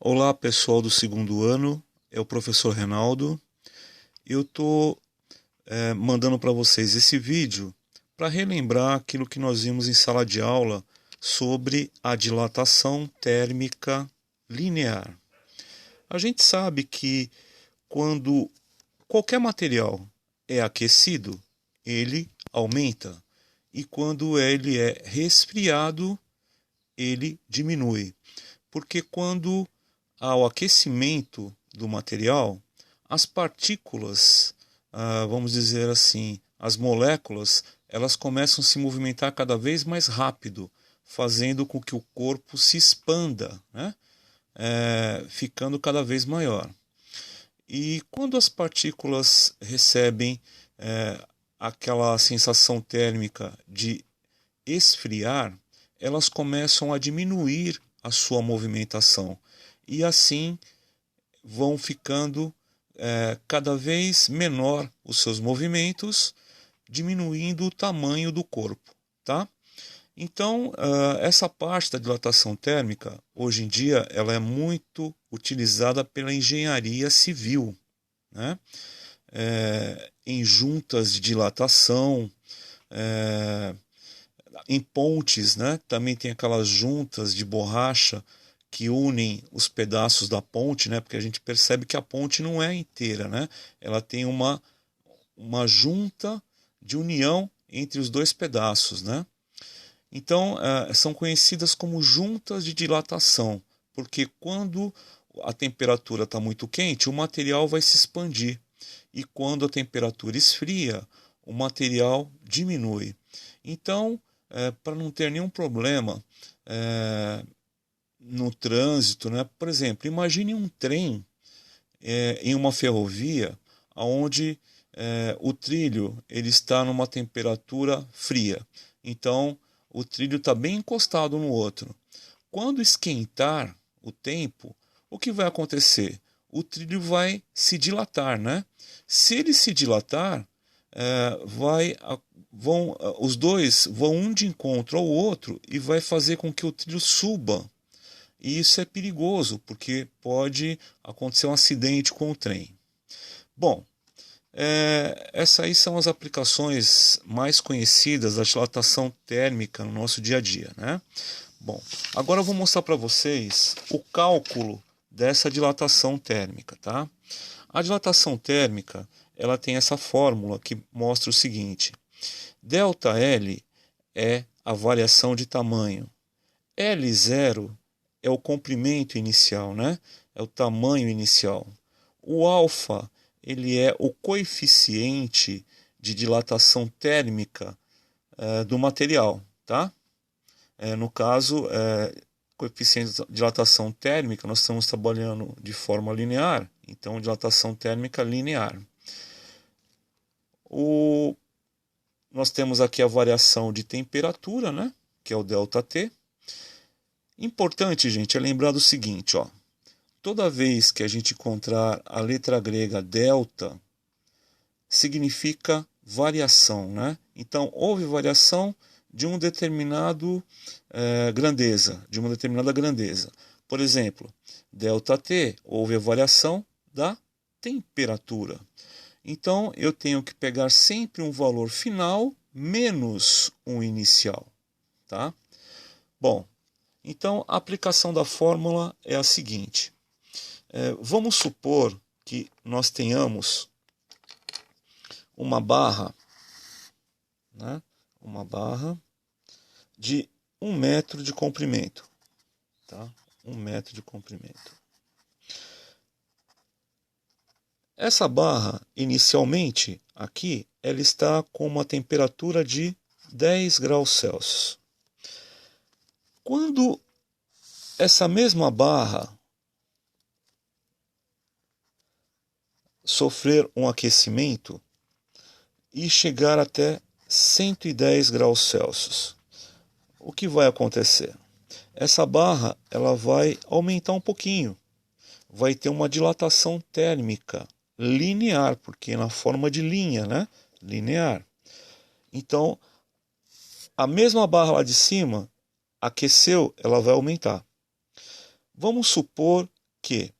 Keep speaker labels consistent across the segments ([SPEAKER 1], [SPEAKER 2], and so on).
[SPEAKER 1] Olá, pessoal do segundo ano, é o professor Reinaldo. Eu estou mandando para vocês esse vídeo para relembrar aquilo que nós vimos em sala de aula sobre a dilatação térmica linear. A gente sabe que quando qualquer material é aquecido, ele aumenta, e quando ele é resfriado, ele diminui. Porque quando há o aquecimento do material, as partículas, vamos dizer assim, as moléculas, elas começam a se movimentar cada vez mais rápido, fazendo com que o corpo se expanda, né? Ficando cada vez maior. E quando as partículas recebem aquela sensação térmica de esfriar, elas começam a diminuir a sua movimentação e assim vão ficando cada vez menor os seus movimentos, diminuindo o tamanho do corpo, tá? Então, essa parte da dilatação térmica, hoje em dia, ela é muito utilizada pela engenharia civil, né? Em juntas de dilatação, em pontes, né? Também tem aquelas juntas de borracha que unem os pedaços da ponte, né? Porque a gente percebe que a ponte não é inteira, né? Ela tem uma junta de união entre os dois pedaços, né? Então, são conhecidas como juntas de dilatação, porque quando a temperatura está muito quente, o material vai se expandir. E quando a temperatura esfria, o material diminui. Então, para não ter nenhum problema no trânsito, né? Por exemplo, imagine um trem em uma ferrovia onde o trilho ele está numa temperatura fria. Então, o trilho está bem encostado no outro. Quando esquentar o tempo, o que vai acontecer? O trilho vai se dilatar, né? Se ele se dilatar, os dois vão um de encontro ao outro e vai fazer com que o trilho suba. E isso é perigoso, porque pode acontecer um acidente com o trem. Bom, essas aí são as aplicações mais conhecidas da dilatação térmica no nosso dia a dia, né? Bom, agora eu vou mostrar para vocês o cálculo dessa dilatação térmica, tá? A dilatação térmica, ela tem essa fórmula que mostra o seguinte: ΔL é a variação de tamanho, L0 é o comprimento inicial, né? É o tamanho inicial. O alfa, ele é o coeficiente de dilatação térmica do material, tá? No caso, coeficiente de dilatação térmica, nós estamos trabalhando de forma linear, então dilatação térmica linear. Nós temos aqui a variação de temperatura, né? Que é o ΔT. Importante, gente, é lembrar do seguinte, ó. Toda vez que a gente encontrar a letra grega delta, significa variação, né? Então, houve variação de um determinado grandeza, de uma determinada grandeza. Por exemplo, ΔT, houve a variação da temperatura. Então, eu tenho que pegar sempre um valor final menos um inicial, tá? Bom, então a aplicação da fórmula é a seguinte. Vamos supor que nós tenhamos uma barra, né? Uma barra de 1 metro de comprimento, tá? 1 metro de comprimento. Essa barra, inicialmente, aqui, ela está com uma temperatura de 10 graus Celsius. Quando essa mesma barra sofrer um aquecimento e chegar até 110 graus Celsius, o que vai acontecer? Essa barra ela vai aumentar um pouquinho, vai ter uma dilatação térmica linear, porque é na forma de linha, né? Linear. Então, a mesma barra lá de cima aqueceu, ela vai aumentar. Vamos supor que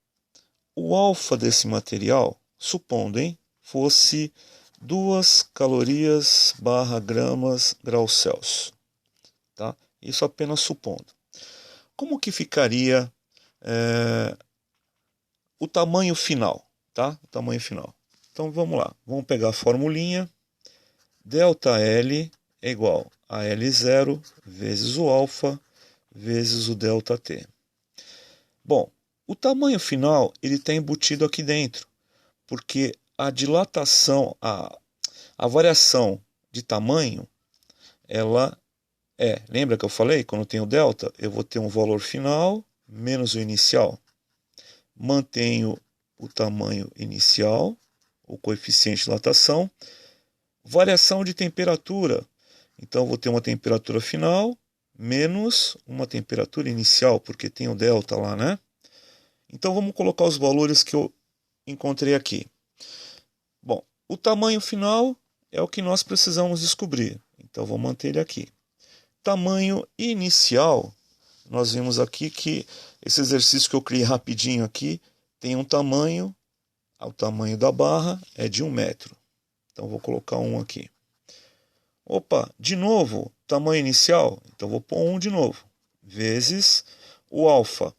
[SPEAKER 1] o alfa desse material, supondo, fosse 2 calorias barra gramas graus Celsius. Tá? Isso apenas supondo. Como que ficaria o tamanho final? Tá? O tamanho final. Então vamos lá. Vamos pegar a formulinha. ΔL é igual a L0 vezes o alfa vezes o ΔT. Bom, o tamanho final ele está embutido aqui dentro, porque a dilatação, a variação de tamanho, ela lembra que eu falei, quando tem o delta, eu vou ter um valor final menos o inicial. Mantenho o tamanho inicial, o coeficiente de dilatação, variação de temperatura. Então, vou ter uma temperatura final menos uma temperatura inicial, porque tem o delta lá, né? Então, vamos colocar os valores que eu encontrei aqui. Bom, o tamanho final é o que nós precisamos descobrir. Então, vou manter ele aqui. Tamanho inicial, nós vimos aqui que esse exercício que eu criei rapidinho aqui tem um tamanho, o tamanho da barra é de 1 metro. Então, vou colocar 1 aqui. Opa, de novo, tamanho inicial, então vou pôr 1 de novo, vezes o alfa.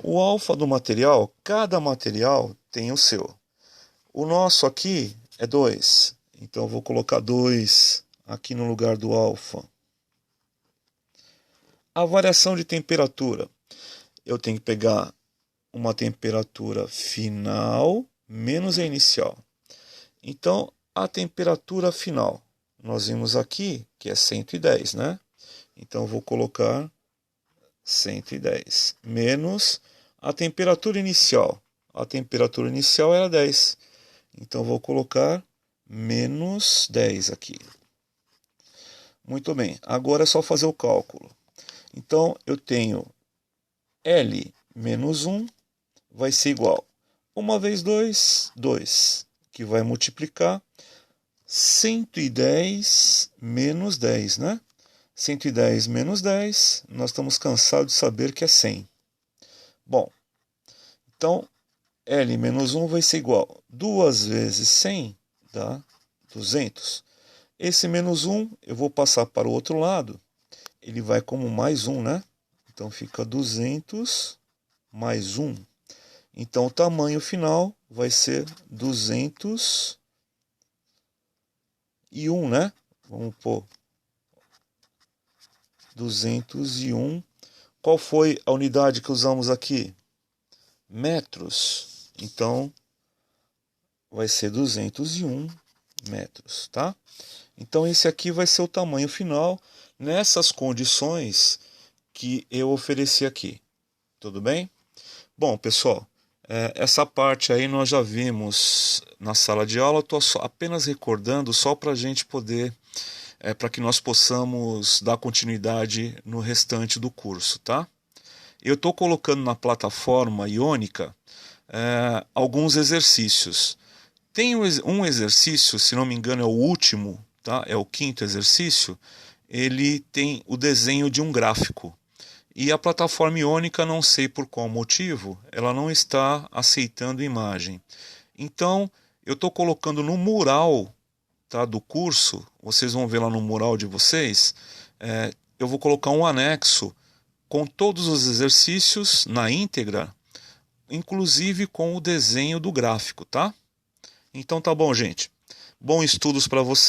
[SPEAKER 1] O alfa do material, cada material tem o seu. O nosso aqui é 2, então eu vou colocar 2 aqui no lugar do alfa. A variação de temperatura, eu tenho que pegar uma temperatura final menos a inicial. Então, a temperatura final, nós vimos aqui que é 110, né? Então, eu vou colocar 110 menos a temperatura inicial. A temperatura inicial era 10. Então, eu vou colocar menos 10 aqui. Muito bem, agora é só fazer o cálculo. Então, eu tenho L menos 1 vai ser igual a 1 vezes 2, 2, que vai multiplicar 110 menos 10, né? 110 menos 10, nós estamos cansados de saber que é 100. Bom, então, L menos 1 vai ser igual a 2 vezes 100, dá 200. Esse menos 1 eu vou passar para o outro lado, ele vai como mais 1, né? Então, fica 200 mais 1. Então, o tamanho final vai ser 201, né? Vamos pôr 201. Qual foi a unidade que usamos aqui? Metros. Então, vai ser 201 metros, tá? Então, esse aqui vai ser o tamanho final nessas condições que eu ofereci aqui. Tudo bem? Bom, pessoal, essa parte aí nós já vimos na sala de aula. Estou apenas recordando só para a gente poder, para que nós possamos dar continuidade no restante do curso, tá? Eu estou colocando na plataforma Iônica alguns exercícios. Tem um exercício, se não me engano é o último, tá? É o 5º exercício. Ele tem o desenho de um gráfico. E a plataforma Iônica, não sei por qual motivo, ela não está aceitando imagem. Então, eu estou colocando no mural, tá, do curso, vocês vão ver lá no mural de vocês, eu vou colocar um anexo com todos os exercícios na íntegra, inclusive com o desenho do gráfico, tá? Então tá bom, gente. Bons estudos para vocês.